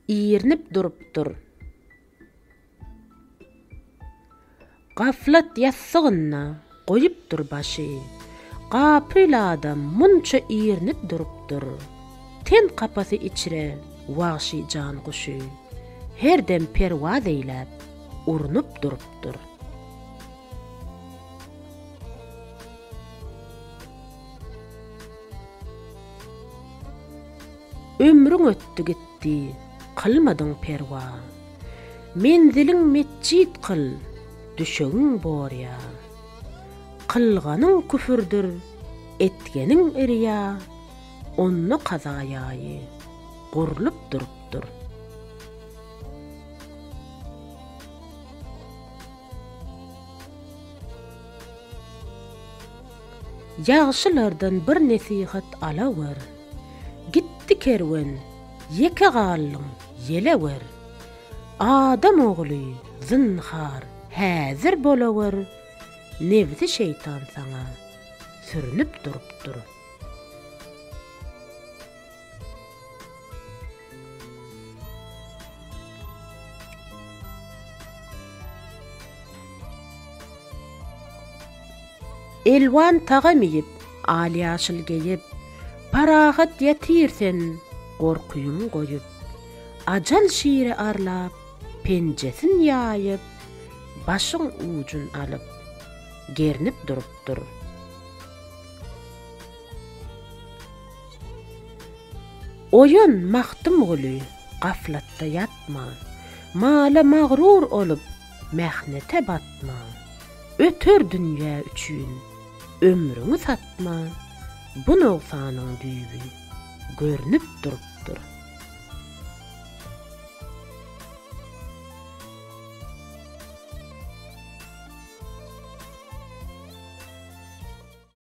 iýernip durupdyr. Gaflat ýassygynna goýupdyr başy. Gapyl adam munça iýernip durupdyr. Ten kapasy içire wagşy jan guşy. Herdem perwaz eýläp urunup durupdyr. Ömrüň ötdi gitdi, kılmadyň perwa. Menziliň metjid kıl, düşegiň borya. Kılganyň küfürdir, etgeniň irya. Onny kazaýaýy, gurulup durupdyr. Ýagşylardan bir nesihat alawer. Gitti kerwen, yeke gallyň yelewer. Adam ogly zynhar häzir bolawer. Nebsi şeytan sana sürünüp durupdyr. Elwan tagamyp, alyaşyl geyip, parahat ýatirsen, gorkuýuň goýup, ajal şiiri arlap, penjesin ýaýyp, başyň ucun alyp, gernip durupdyr. Oýun mahdum goly, gaflatda yatma, mala magrur olup, mehnete batma. Öter dünýä üçin ömrüňi satma, bu noksanyň düýbi görnüp durupdyr.